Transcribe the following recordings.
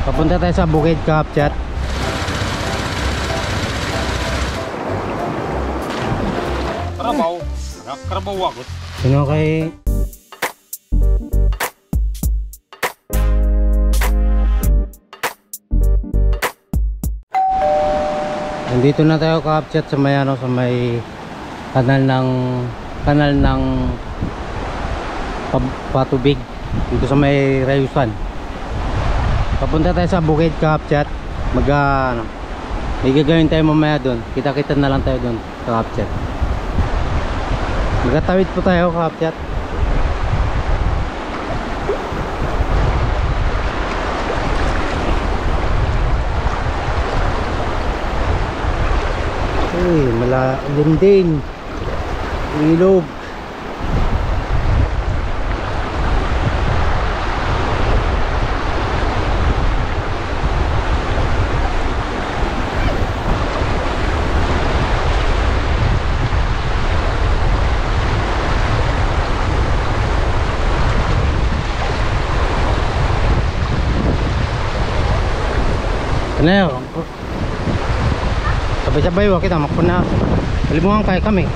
Papunta tayo sa Bukid Kapchat. Karabaw. Karabaw ako. Sino kay nandito na tayo Kapchat sa may ano, sa may kanal ng patubig dito sa may Rayusan. Papunta tayo sa Bukid Kapchat. Ano, may gagawin tayo mamaya doon. Kita-kita na lang tayo doon sa Kapchat. Magtatawid po tayo Kapchat. Uy, linding ilog. Ano yun? Sabay-sabay wak kita makuna. Kalimuhan kayo kami.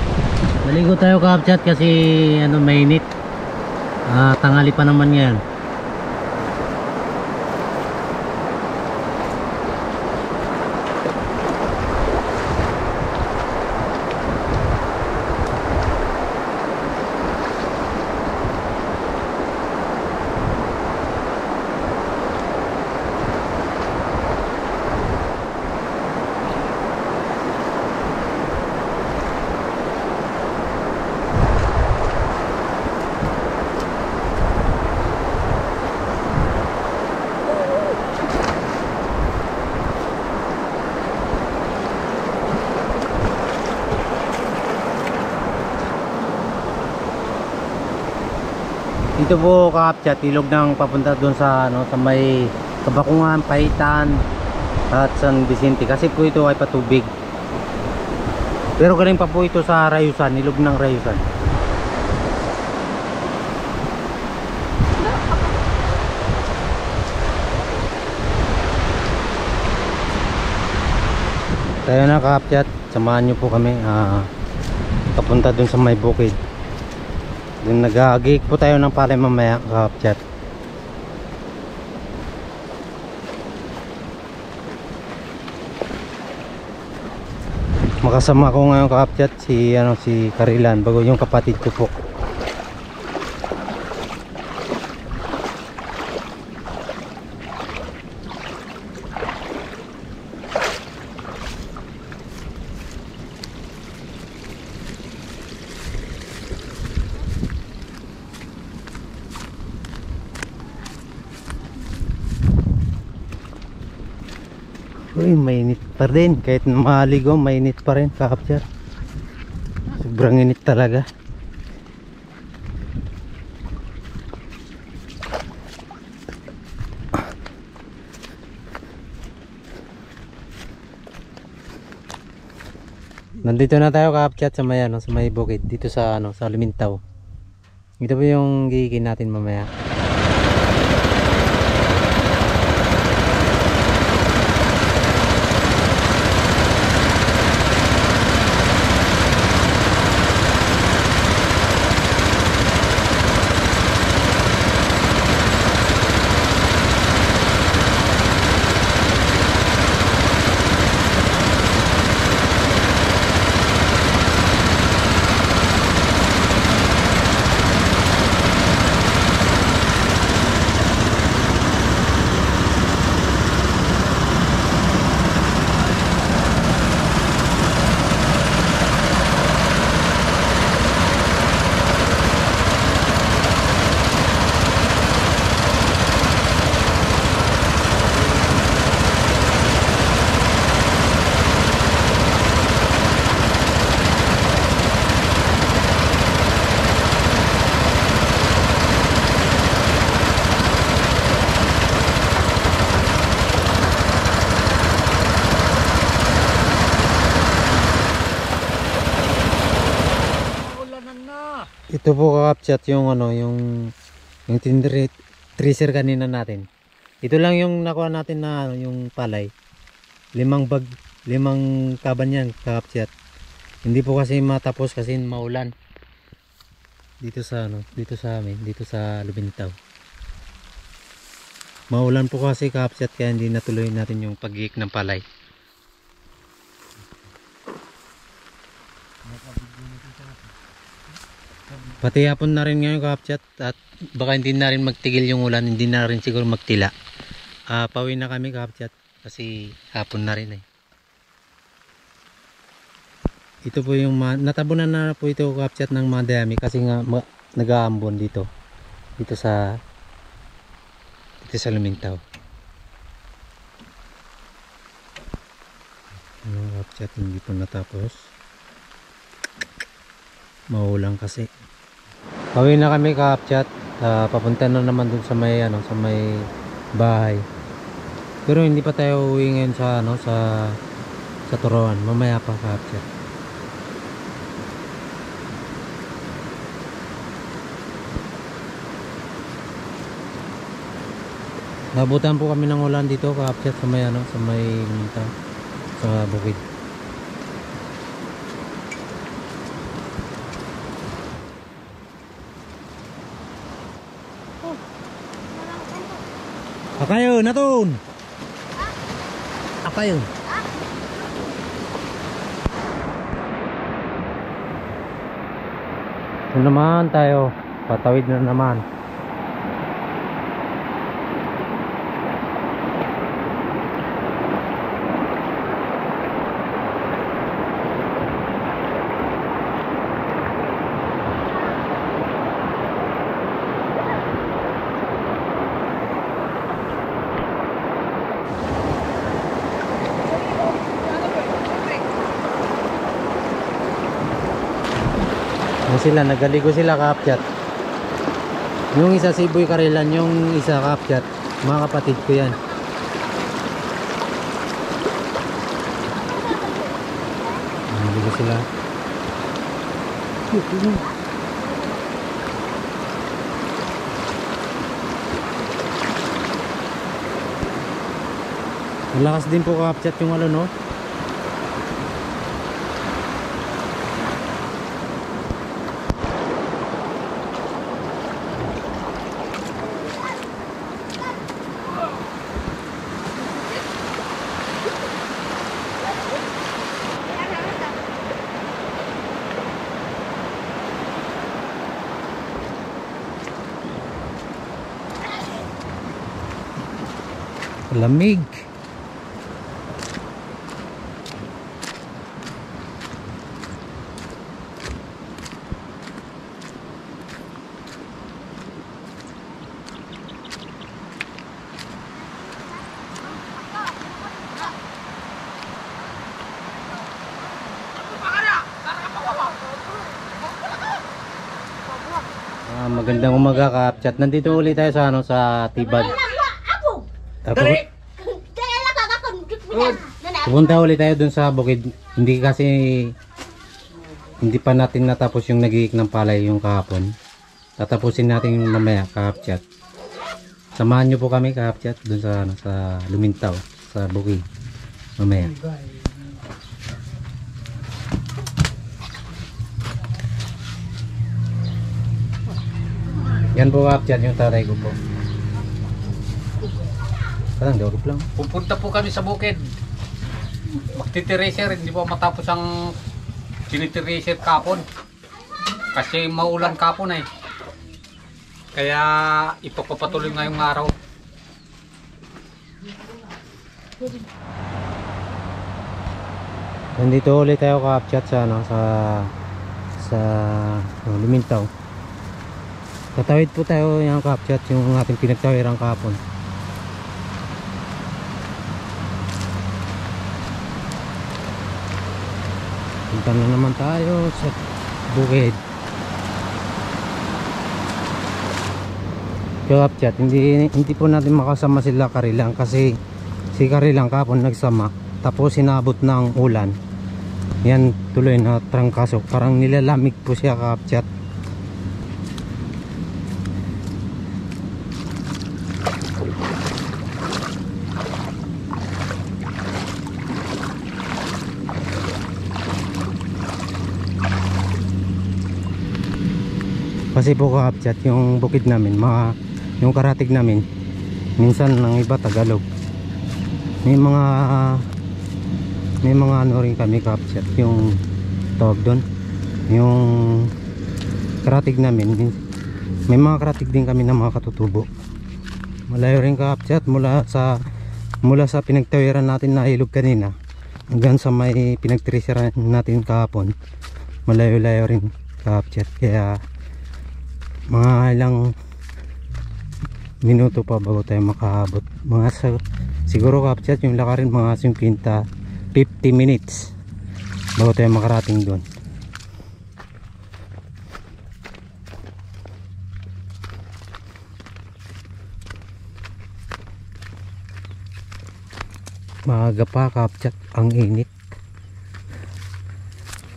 Maligo tayo Kapchat kasi ano, mainit. Tanghali pa naman yan. Dito po Kapchat, ilog ng papunta doon sa ano, sa may Kabakungan, Paitan at San Vicente, kasi po ito ay patubig. Pero galing pa po ito sa Rayusan, ilog ng Rayusan. Tayo na Kapchat, samahan nyo po kami papunta doon sa may bukid. Doon nag-agig po tayo ng palay mamaya Kapchat. Makasama ko ngayon Kapchat si Karilan, bago yung kapatid ko po. Uy, mainit pa rin. Kahit maligo, mainit pa rin Kapchat. Sobrang init talaga. Nandito na tayo Kapchat sa may sa may bukid dito sa sa Lumintaw. Ito po yung gigigin natin mamaya. Ito po Kapchat yung yung tracer kanina natin. Ito lang yung nakuha natin na ano, yung palay. 5 bag, 5 kaban yan, kakapsyat. Hindi po kasi matapos kasi maulan. Dito sa ano, dito sa amin, dito sa Lubintaw. Maulan po kasi kakapsyat kaya hindi natuloy natin yung pag-iik ng palay. Pati hapon na rin ngayon kakapsyat at baka hindi na rin magtigil yung ulan, hindi na rin siguro magtila. Pauwi na kami kakapsyat kasi hapon na rin eh. Ito po yung natabunan na po ito kakapsyat ng mga dayami kasi nga nag-aambon dito sa Lumintaw. Ano kakapsyat, hindi po natapos. Maulang kasi. Pauwi na kami kakapsyat. Papunta na naman dun sa may ano, sa may bahay. Pero hindi pa tayo uwi ngayon sa ano, sa Turuan. Mamaya pa kakapsyat. Nabutan po kami ng ulan dito kakapsyat sa may ano, sa may sa bukid. Akayo, natun. Akayo. Ito naman tayo. Patawid na naman. Sila nagaligo sila kakapsyat. Yung isa si Boy Karelan, yung isa kakapsyat, mga kapatid ko yan. Nagaligo sila. Malakas din po kakapsyat yung ano, no? Lamig. Magandang umaga kakapsyat. Nandito ulit tayo sa ano, sa Tibad. Pupunta ulit tayo dun sa bukid. Hindi kasi hindi pa natin natapos yung nag-iik ng palay yung kahapon. Tatapusin natin yung mamaya kakapsyat. Samahan nyo po kami kakapsyat dun sa ano, sa Lumintaw, sa bukid mamaya. Yan po kakapsyat yung tatay ko po. Parang dawag lang. Pupunta po kami sa bukid. Magtitiraser, hindi po matapos ang sinitiraser kapon. Kasi maulan kapon eh. Kaya ipapapatuloy ngayong araw. Nandito ulit tayo kakapsyat sa ano, sa Lumintaw. Tatawid po tayo yung kakapsyat yung ating pinagtawirang kahapon. Punta na naman tayo sa bukid. Kakapsyat, hindi po natin makasama sila Karilang kasi si Karilang kahapon nagsama tapos sinabot ng ulan. Yan tuloy na trangkaso, parang nilalamig po siya kakapsyat. Kasi po kapchat, yung bukid namin, yung karatig namin, minsan ng iba Tagalog. May mga ano rin kami kapchat, yung tawag doon, yung karatig namin, may mga karatig din kami ng mga katutubo. Malayo rin kapchat mula sa pinagtawiran natin na ilog kanina hanggang sa may pinagtriseran natin kahapon. Malayo-layo rin kapchat, kaya mga ilang minuto pa bago tayo makaabot. Siguro kapchat yung lakarin mga 50 minutes bago tayo makarating doon. Maaga pa kapchat, ang init.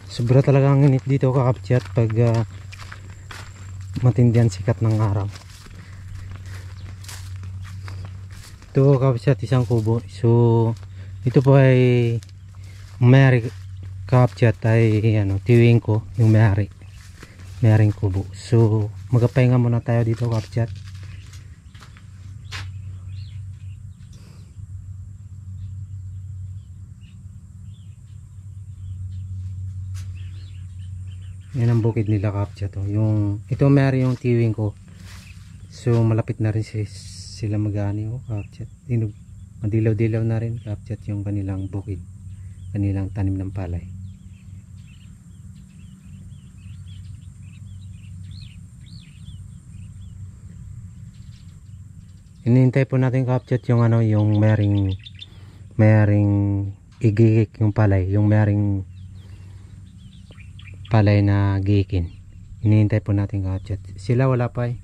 Sobra talaga ang init dito kapchat pag matindi ang sikat ng araw. Ito kapchat, isang kubo. So ito po ay may-ari kapchat ay tiwing ko, yung may-aring kubo. So magpahinga muna tayo dito kapchat. Yan ang bukid nila kapchat, ito may-ari yung tiwing ko. So malapit na rin sila mag-ani kapchat. Madilaw-dilaw na rin kapchat yung kanilang bukid, kanilang tanim ng palay. Hinihintay po natin kapchat yung yung may-aring igigik yung palay, yung may-aring palay na giikin. Hinihintay po natin kapchat. Sila wala pa eh.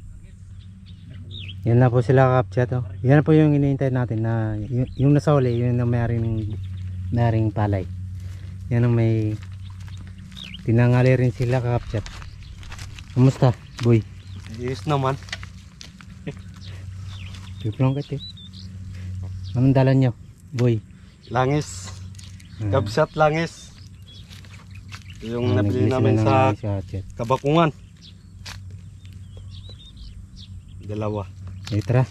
Yan na po sila kapchat. Yan po yung hinihintay natin, na yung nasa uli, yung may-aring palay. Yan ang may tinangali rin sila kapchat. Kamusta boy? Ayos naman. Piplong kat eh. Anong dala nyo boy? Langis. Kapsat langis. Yung nabili namin sa Kabakungan. Dalawa. Itra.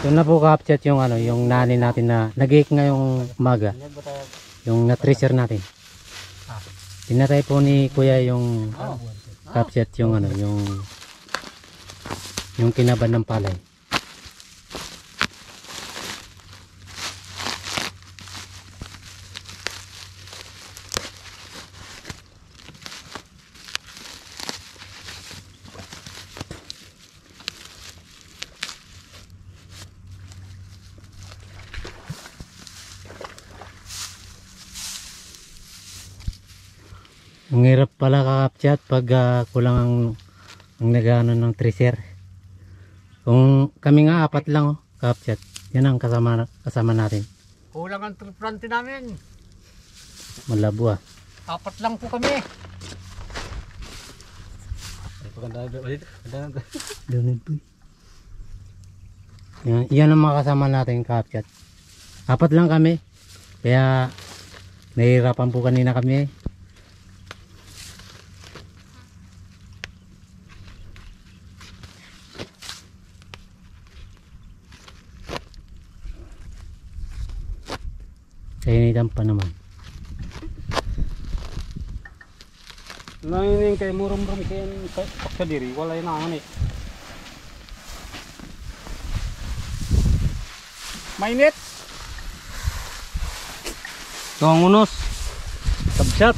Ito na po kapchat yung yung nani natin na nag-iik ngayong umaga. Yung na-tracer natin. Tinatay po ni kuya yung kapchat yung yung kinaban ng palay. Ang hirap pala kakapchat pag kulang ang nagano ng tracer. Kung kami nga apat lang kakapchat, yan ang kasama natin. Kulang ang tripante namin. Malabo 4 lang po kami. Yan ang mga kasama natin kakapchat. 4 lang kami. Kaya nahihirapan po kanina kami. Kainitan pa naman. Nangining kay murum-rum kayo sa diri. Wala yung nangan eh. Mainit. Ito ang unos. Kabsat.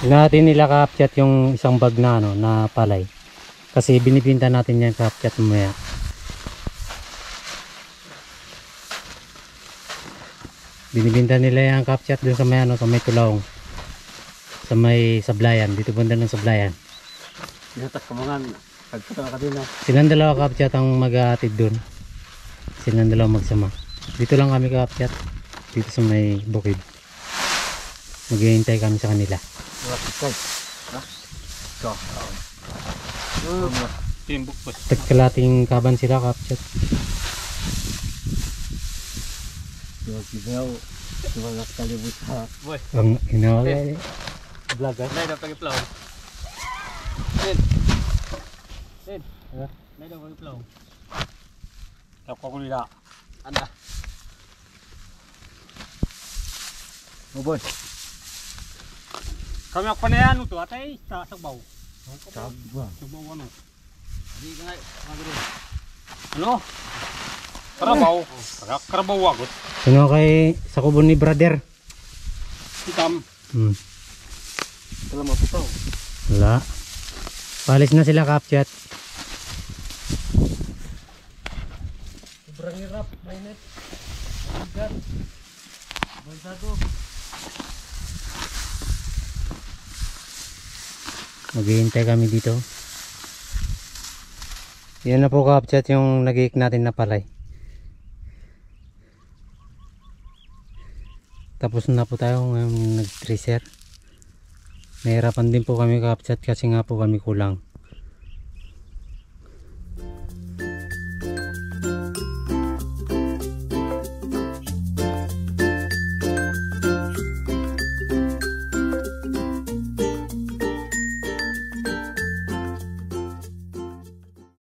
Natin nila kapchat yung isang bag na na palay. Kasi binibinta natin yan kapchat mamaya. Binibinta nila yung kapsat dun sa may ano, sa may Tulaong. Sa may Sablayan, dito banda ng Sablayan. Natas ka mga pagkata ka din na. Silang dalawa kapsat ang mag-aatid dun. Silang dalawa magsama. Dito lang kami kapsat. Dito sa may bukid. Maghihintay kami sa kanila. Timbuk ba? Tagkalating kaban sila kapsat. Sigaw. Mga kalibut sa Boy, Ang inawala. vlogger. nay daw pag-iplaw. Tin. Tin. Nay daw pag-iplaw. Ako ko nila. Anda. Boy. Kami ako na yan ito atay sa sagbaw. Sabwa. Sagbaw ano? Di ka nga ano? Karabaw. Karabaw wagot. Sino kay sa kubon ni brother? Hitam. Salamat ito. Wala. Palis na sila kapsat. Sobrang hirap, mainit. Bigat. Bansado. Maghihintay kami dito. Yan na po kapsat yung nag-iik natin na palay. Tapos na po tayo ngayon nag-tracer. Nahirapan din po kami kapsat kasi nga po kami kulang.